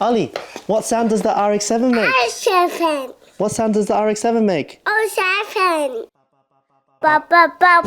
Ali, what sound does the RX-7 make? RX-7. What sound does the RX-7 make? 07. Bop, bop, bop.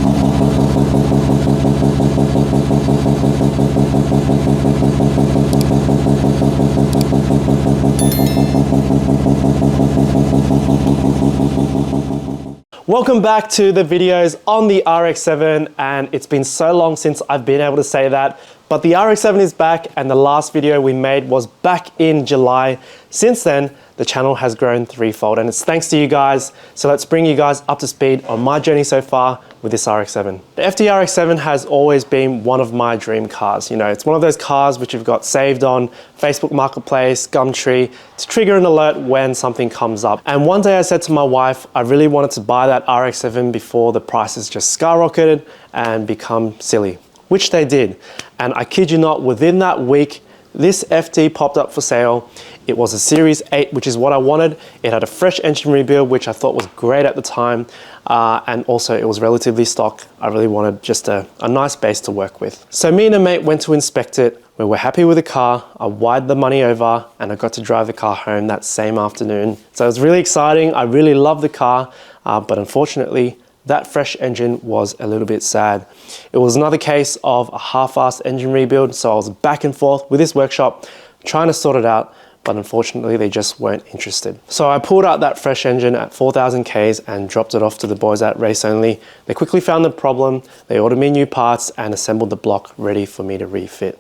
Welcome back to the videos on the RX-7, and it's been so long since I've been able to say that, but the RX-7 is back, and the last video we made was back in July. Since then, the channel has grown threefold, and it's thanks to you guys. So let's bring you guys up to speed on my journey so far with this RX-7. The FD RX-7 has always been one of my dream cars. You know, it's one of those cars which you've got saved on Facebook Marketplace, Gumtree, to trigger an alert when something comes up. And one day I said to my wife, I really wanted to buy that RX-7 before the prices just skyrocketed and become silly, which they did. And I kid you not, within that week, this FD popped up for sale. It was a Series 8, which is what I wanted. It had a fresh engine rebuild, which I thought was great at the time. And also it was relatively stock. I really wanted just a nice base to work with. So me and a mate went to inspect it. We were happy with the car. I wired the money over and I got to drive the car home that same afternoon. So it was really exciting. I really loved the car, but unfortunately, that fresh engine was a little bit sad. It was another case of a half-assed engine rebuild, so I was back and forth with this workshop trying to sort it out, but unfortunately they just weren't interested. So I pulled out that fresh engine at 4,000 Ks and dropped it off to the boys at Race Only. They quickly found the problem, they ordered me new parts and assembled the block ready for me to refit.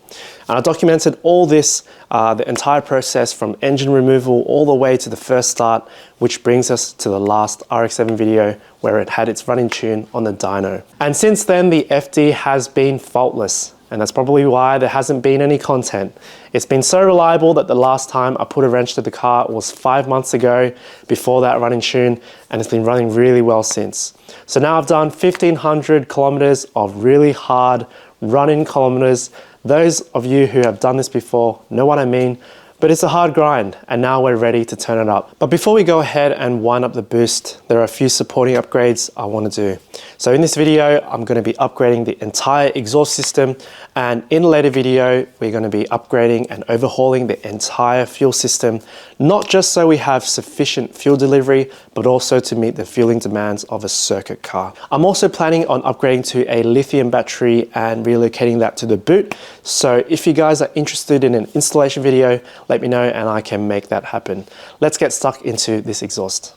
And I documented all this, the entire process from engine removal all the way to the first start, which brings us to the last RX-7 video where it had its running tune on the dyno. And since then, the FD has been faultless. And that's probably why there hasn't been any content. It's been so reliable that the last time I put a wrench to the car was 5 months ago before that running tune, and it's been running really well since. So now I've done 1,500 kilometers of really hard run-in kilometers. Those of you who have done this before know what I mean, but it's a hard grind, and now we're ready to turn it up. But before we go ahead and wind up the boost, there are a few supporting upgrades I want to do. So in this video, I'm going to be upgrading the entire exhaust system, and in a later video, we're going to be upgrading and overhauling the entire fuel system, not just so we have sufficient fuel delivery, but also to meet the fueling demands of a circuit car. I'm also planning on upgrading to a lithium battery and relocating that to the boot. So if you guys are interested in an installation video, let me know and I can make that happen. Let's get stuck into this exhaust.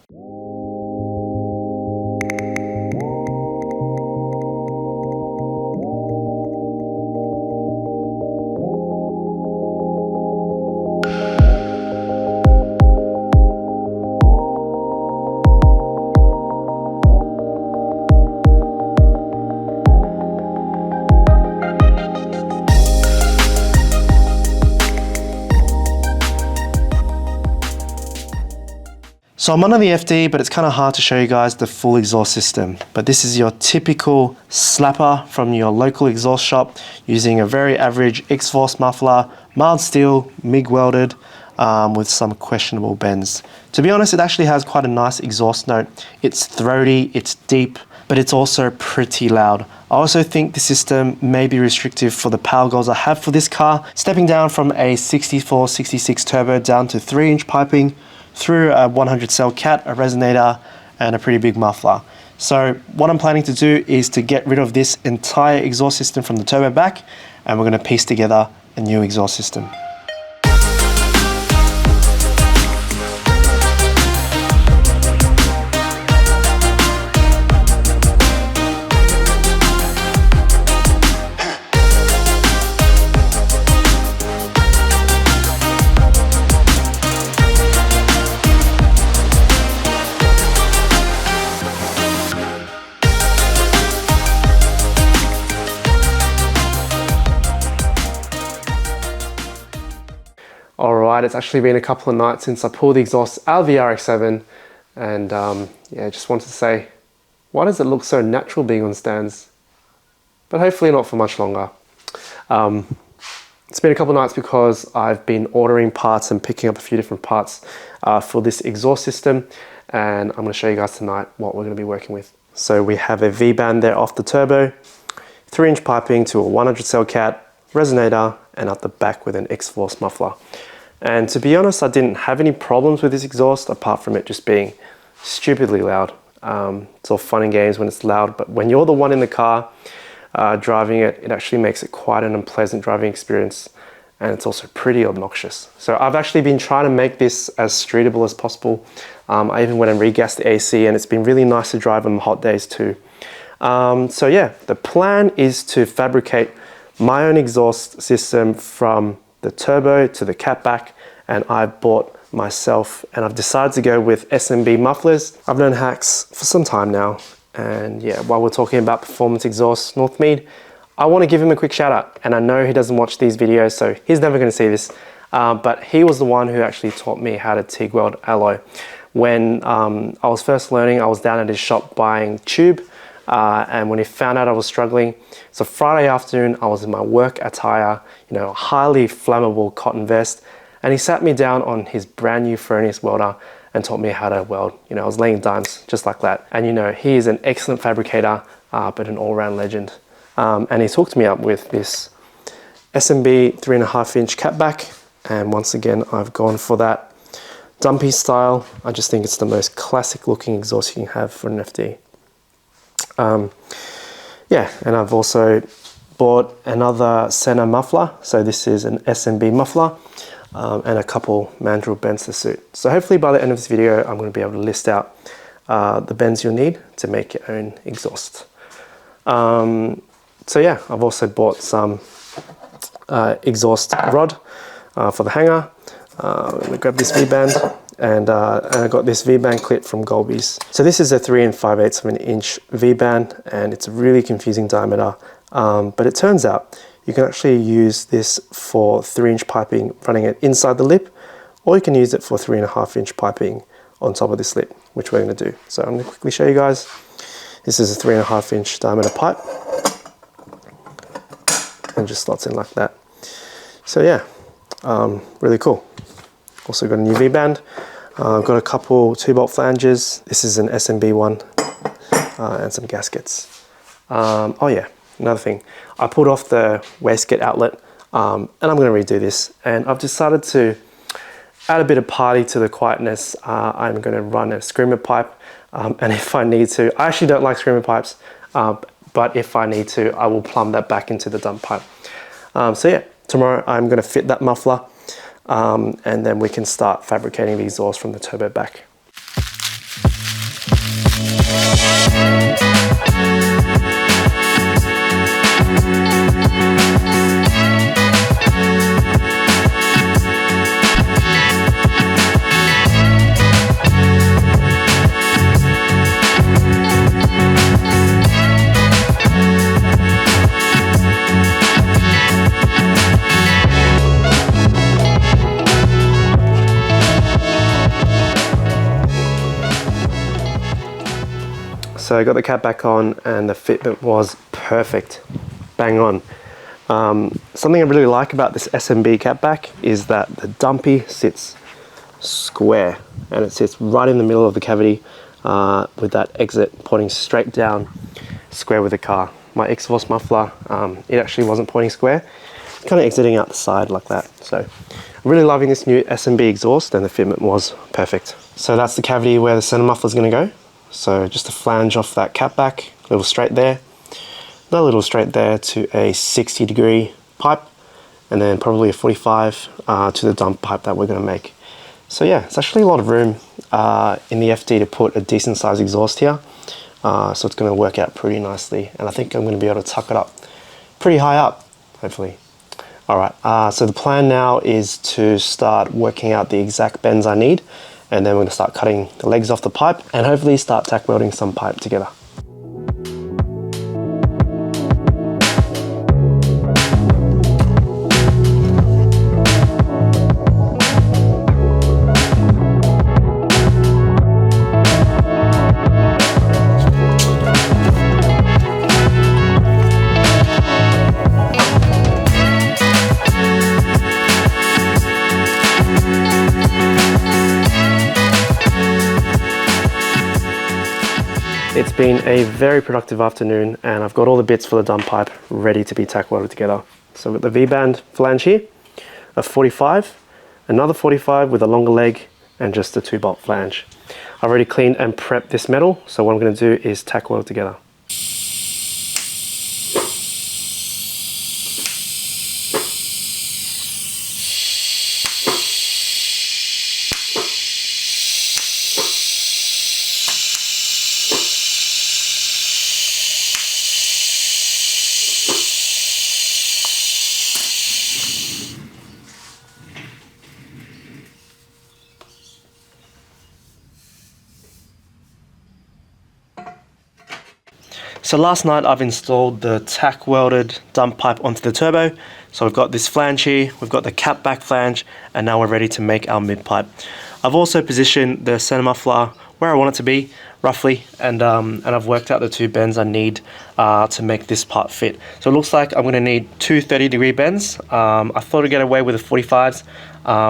So I'm under the FD, but it's kind of hard to show you guys the full exhaust system. But this is your typical slapper from your local exhaust shop using a very average X-Force muffler, mild steel, MIG welded, with some questionable bends. To be honest, it actually has quite a nice exhaust note. It's throaty, it's deep, but it's also pretty loud. I also think the system may be restrictive for the power goals I have for this car, stepping down from a 64-66 turbo down to 3-inch piping, through a 100 cell cat, a resonator, and a pretty big muffler. So what I'm planning to do is to get rid of this entire exhaust system from the turbo back, and we're going to piece together a new exhaust system. Alright, it's actually been a couple of nights since I pulled the exhaust out of the RX-7, and yeah, just wanted to say, why does it look so natural being on stands? But hopefully not for much longer. It's been a couple of nights because I've been ordering parts and picking up a few different parts for this exhaust system, and I'm going to show you guys tonight what we're going to be working with. So we have a V-band there off the turbo, 3-inch piping to a 100 cell cat, resonator, and at the back with an X-Force muffler. And to be honest, I didn't have any problems with this exhaust apart from it just being stupidly loud. It's all fun and games when it's loud, but when you're the one in the car driving it, it actually makes it quite an unpleasant driving experience, and it's also pretty obnoxious. So I've actually been trying to make this as streetable as possible. I even went and regassed the AC, and it's been really nice to drive on hot days too. So yeah, the plan is to fabricate my own exhaust system from the turbo to the catback, and I bought myself, and I've decided to go with SPmufflers. I've known Hacks for some time now, and yeah, while we're talking about performance exhaust, Northmead, I want to give him a quick shout out. And I know he doesn't watch these videos, so he's never going to see this, but he was the one who actually taught me how to TIG weld alloy. When I was first learning, I was down at his shop buying tube, and when he found out I was struggling, it's a Friday afternoon, I was in my work attire, you know, highly flammable cotton vest, and he sat me down on his brand new furnace welder and taught me how to weld. You know, I was laying dimes just like that. And you know, he is an excellent fabricator, but an all-round legend. And he's hooked me up with this SMB 3.5-inch catback. And once again, I've gone for that dumpy style. I just think it's the most classic looking exhaust you can have for an FD. Yeah, and I've also bought another center muffler. So this is an SMB muffler. And a couple mandrel bends to suit. So hopefully by the end of this video, I'm going to be able to list out the bends you'll need to make your own exhaust. So yeah, I've also bought some exhaust rod for the hanger. Let me grab this V-band, and I got this V-band clip from Goleby's. So this is a 3 5/8 of an inch V-band, and it's a really confusing diameter, but it turns out you can actually use this for 3-inch piping running it inside the lip, or you can use it for 3.5-inch piping on top of this lip, which we're going to do. So I'm going to quickly show you guys. This is a 3.5-inch diameter pipe, and just slots in like that. So yeah, really cool. Also got a new V-band. I've got a couple 2-bolt flanges. This is an SMB one, and some gaskets. Oh yeah, another thing. I pulled off the wastegate outlet, and I'm going to redo this. And I've decided to add a bit of party to the quietness. I'm going to run a screamer pipe, and if I need to, I actually don't like screamer pipes, but if I need to, I will plumb that back into the dump pipe. So yeah, tomorrow I'm going to fit that muffler, and then we can start fabricating the exhaust from the turbo back. So I got the cap back on, and the fitment was perfect, bang on. Something I really like about this SMB catback is that the dumpy sits square, and it sits right in the middle of the cavity with that exit pointing straight down, square with the car. My exhaust muffler, it actually wasn't pointing square, kind of exiting out the side like that. So I'm really loving this new SMB exhaust, and the fitment was perfect. So that's the cavity where the center muffler is going to go. So just a flange off that catback, a little straight there, another little straight there to a 60-degree pipe, and then probably a 45 to the dump pipe that we're going to make. So yeah, it's actually a lot of room in the FD to put a decent sized exhaust here. So it's going to work out pretty nicely, and I think I'm going to be able to tuck it up pretty high up, hopefully. All right, so the plan now is to start working out the exact bends I need, and then we're going to start cutting the legs off the pipe and hopefully start tack welding some pipe together. It's been a very productive afternoon, and I've got all the bits for the dump pipe ready to be tack welded together. So I've got the V-band flange here, a 45, another 45 with a longer leg, and just a 2-bolt flange. I've already cleaned and prepped this metal, so what I'm going to do is tack weld it together. So last night I've installed the tack welded dump pipe onto the turbo. So we've got this flange here, we've got the cap back flange, and now we're ready to make our mid pipe. I've also positioned the center muffler where I want it to be, roughly, and I've worked out the 2 bends I need to make this part fit. So it looks like I'm going to need 2 30-degree bends. I thought I'd get away with the 45s,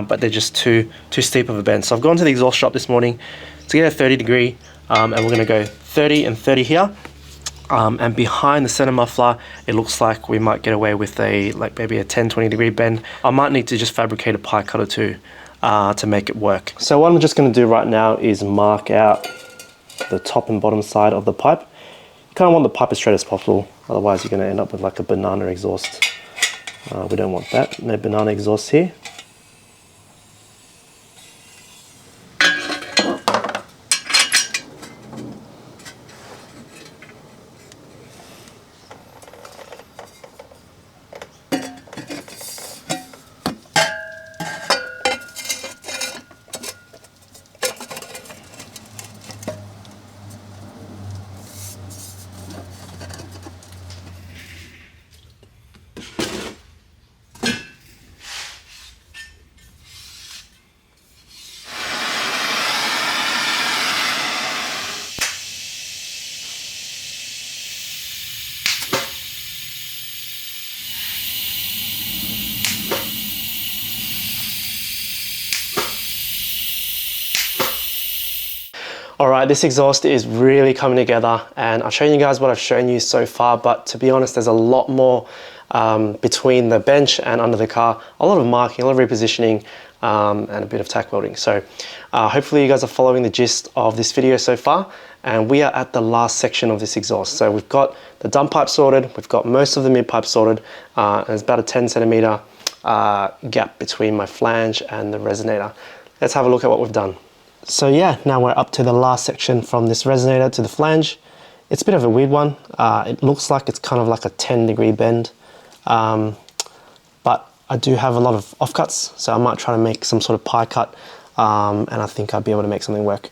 but they're just too steep of a bend. So I've gone to the exhaust shop this morning to get a 30-degree, and we're going to go 30 and 30 here. And behind the center muffler, it looks like we might get away with maybe a 10-20 degree bend. I might need to just fabricate a pie cutter too to make it work. So what I'm just going to do right now is mark out the top and bottom side of the pipe. You kind of want the pipe as straight as possible, otherwise you're going to end up with like a banana exhaust. We don't want that, no banana exhaust here. Alright, this exhaust is really coming together, and I've shown you guys what I've shown you so far, but to be honest, there's a lot more between the bench and under the car. A lot of marking, a lot of repositioning, and a bit of tack welding. So hopefully you guys are following the gist of this video so far, and we are at the last section of this exhaust. So we've got the dump pipe sorted, we've got most of the mid pipe sorted, and there's about a 10 centimeter gap between my flange and the resonator. Let's have a look at what we've done. So yeah, now we're up to the last section from this resonator to the flange. It's a bit of a weird one. It looks like it's kind of like a 10-degree bend, but I do have a lot of offcuts, so I might try to make some sort of pie cut, and I think I'd be able to make something work.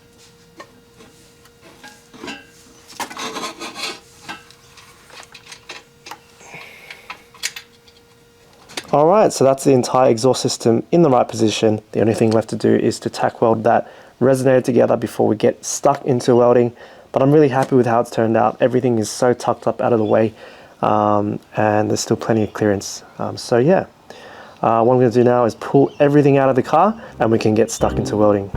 Alright, so that's the entire exhaust system in the right position. The only thing left to do is to tack weld that resonator together before we get stuck into welding. But I'm really happy with how it's turned out. Everything is so tucked up out of the way, and there's still plenty of clearance. So yeah, what I'm going to do now is pull everything out of the car and we can get stuck into welding.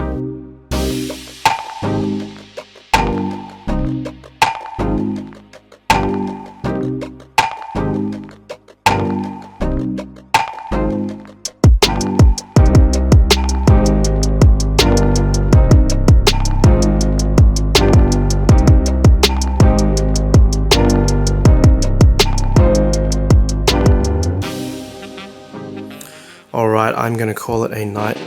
Alright, I'm going to call it a night,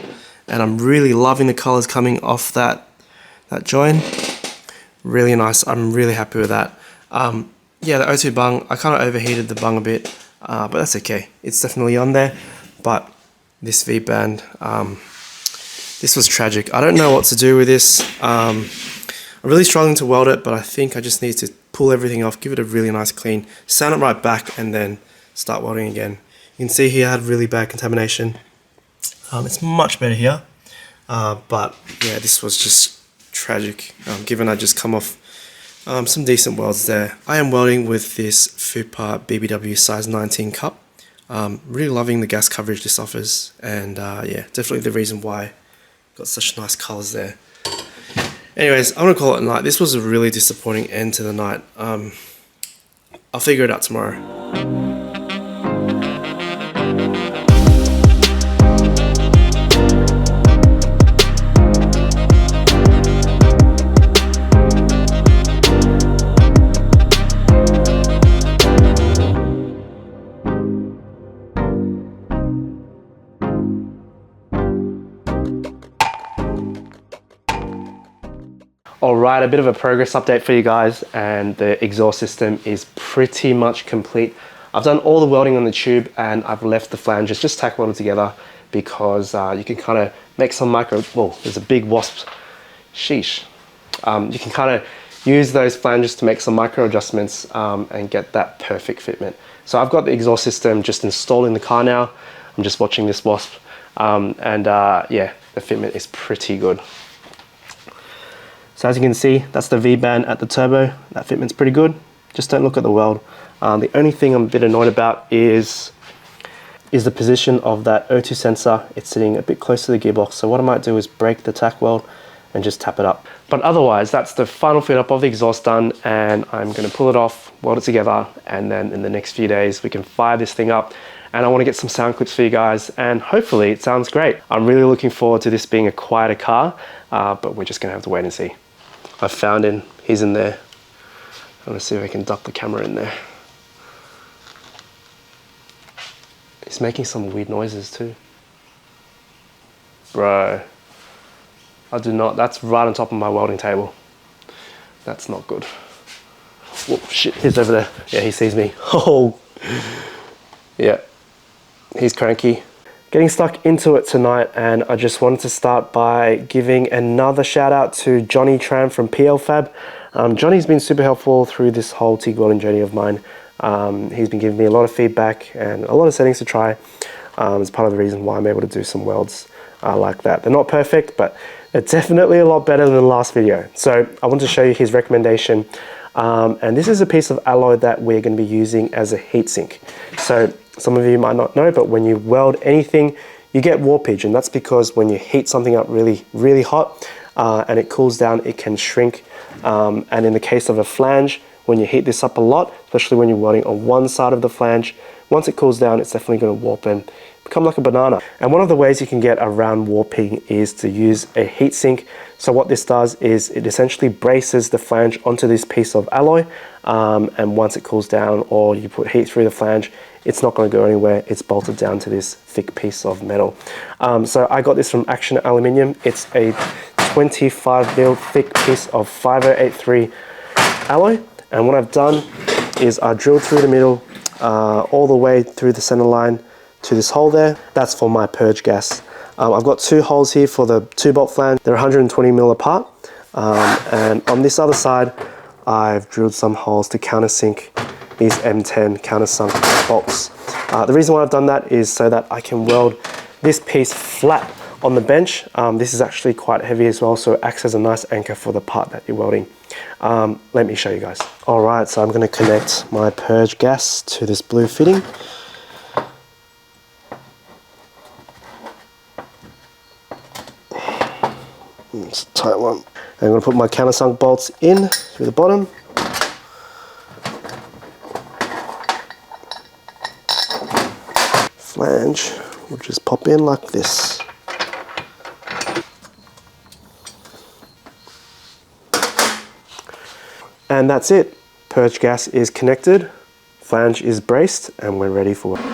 and I'm really loving the colors coming off that join. Really nice. I'm really happy with that. Yeah, the O2 bung, I kind of overheated the bung a bit, but that's okay. It's definitely on there. But this V-band, this was tragic. I don't know what to do with this. I'm really struggling to weld it, but I think I just need to pull everything off, give it a really nice clean, sand it right back, and then start welding again. You can see here I had really bad contamination. It's much better here, but yeah, this was just tragic, given I just come off some decent welds there. I am welding with this Fupa BBW size 19 cup. Really loving the gas coverage this offers, and yeah, definitely the reason why I got such nice colors there. Anyways, I'm gonna call it a night. This was a really disappointing end to the night. I'll figure it out tomorrow. All right, a bit of a progress update for you guys, and the exhaust system is pretty much complete. I've done all the welding on the tube and I've left the flanges just tack welded together because you can kind of make some well, there's a big wasp, sheesh. You can kind of use those flanges to make some micro adjustments and get that perfect fitment. So I've got the exhaust system just installed in the car now. I'm just watching this wasp yeah, the fitment is pretty good. So as you can see, that's the V-band at the turbo. That fitment's pretty good. Just don't look at the weld. The only thing I'm a bit annoyed about is the position of that O2 sensor. It's sitting a bit close to the gearbox. So what I might do is break the tack weld and just tap it up. But otherwise, that's the final fit up of the exhaust done, and I'm gonna pull it off, weld it together, and then in the next few days, we can fire this thing up. And I wanna get some sound clips for you guys, and hopefully it sounds great. I'm really looking forward to this being a quieter car, but we're just gonna have to wait and see. I found him, he's in there. I'm gonna see if I can duck the camera in there. He's making some weird noises too. Bro, I do not, that's right on top of my welding table. That's not good. Whoa, shit, he's over there. Yeah, he sees me. Oh, yeah, he's cranky. Getting stuck into it tonight, and I just wanted to start by giving another shout out to Johnny Tran from PL Fab. Johnny's been super helpful through this whole TIG welding journey of mine. He's been giving me a lot of feedback and a lot of settings to try. It's part of the reason why I'm able to do some welds like that. They're not perfect, but they're definitely a lot better than the last video. So I want to show you his recommendation. And this is a piece of alloy that we're going to be using as a heatsink. So some of you might not know, but when you weld anything, you get warpage, and that's because when you heat something up really, really hot and it cools down, it can shrink. And in the case of a flange, when you heat this up a lot, especially when you're welding on one side of the flange, once it cools down, it's definitely going to warp and become like a banana. And one of the ways you can get around warping is to use a heatsink. So what this does is it essentially braces the flange onto this piece of alloy, and once it cools down or you put heat through the flange, it's not going to go anywhere. It's bolted down to this thick piece of metal. So I got this from Action Aluminium. It's a 25mm thick piece of 5083 alloy. And what I've done is I drilled through the middle, all the way through the center line to this hole there. That's for my purge gas. I've got two holes here for the 2-bolt flange. They're 120mm apart. And on this other side, I've drilled some holes to countersink these M10 countersunk bolts. The reason why I've done that is so that I can weld this piece flat on the bench. This is actually quite heavy as well, so it acts as a nice anchor for the part that you're welding. Let me show you guys. All right, so I'm going to connect my purge gas to this blue fitting. It's a tight one. I'm going to put my countersunk bolts in through the bottom. Flange will just pop in like this. And that's it. Purge gas is connected, flange is braced, and we're ready for it.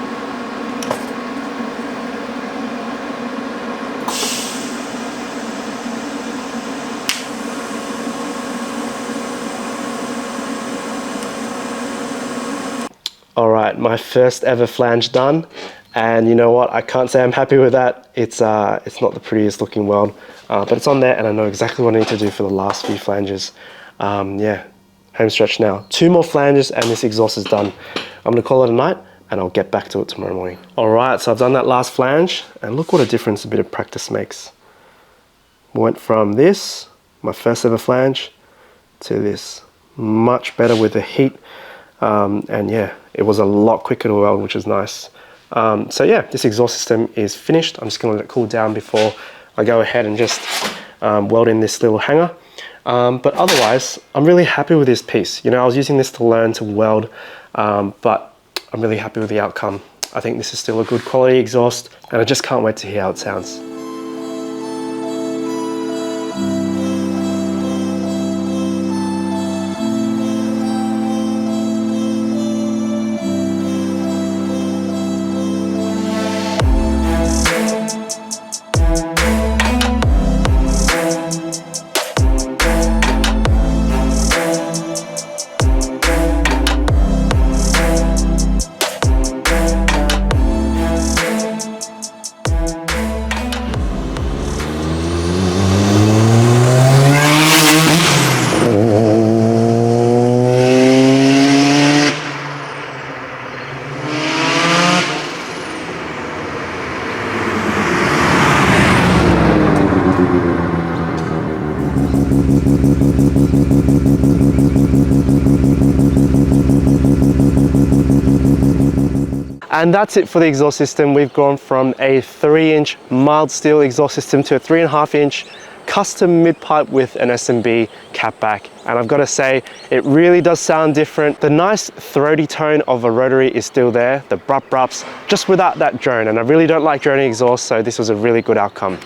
All right, my first ever flange done. And you know what, I can't say I'm happy with that. It's not the prettiest looking weld, but it's on there and I know exactly what I need to do for the last few flanges. Yeah, home stretch now. 2 more flanges and this exhaust is done. I'm gonna call it a night and I'll get back to it tomorrow morning. All right, so I've done that last flange and look what a difference a bit of practice makes. Went from this, my first ever flange, to this. Much better with the heat. And yeah, it was a lot quicker to weld, which is nice. So yeah, this exhaust system is finished. I'm just gonna let it cool down before I go ahead and just weld in this little hanger. But otherwise, I'm really happy with this piece. You know, I was using this to learn to weld, but I'm really happy with the outcome. I think this is still a good quality exhaust, and I just can't wait to hear how it sounds. And that's it for the exhaust system. We've gone from a 3-inch mild steel exhaust system to a 3.5-inch custom mid-pipe with an SMB catback. And I've got to say, it really does sound different. The nice throaty tone of a rotary is still there, the brup-brups, just without that drone. And I really don't like droning exhaust, so this was a really good outcome.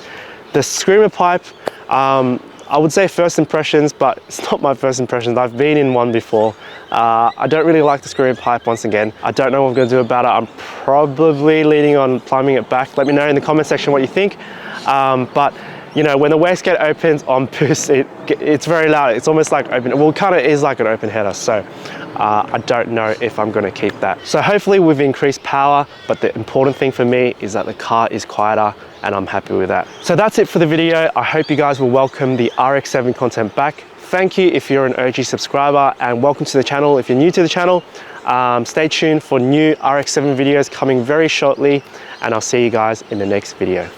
The screamer pipe, I would say first impressions, but it's not my first impressions. I've been in one before. I don't really like the screamer pipe once again. I don't know what I'm gonna do about it. I'm probably leaning on plumbing it back. Let me know in the comment section what you think. But you know, when the wastegate opens on boost, it's very loud. It's almost like open, well, it kind of is like an open header. So I don't know if I'm gonna keep that. So hopefully we've increased power, but the important thing for me is that the car is quieter, and I'm happy with that. So that's it for the video. I hope you guys will welcome the RX-7 content back. Thank you if you're an OG subscriber, and welcome to the channel if you're new to the channel. Stay tuned for new RX-7 videos coming very shortly, and I'll see you guys in the next video.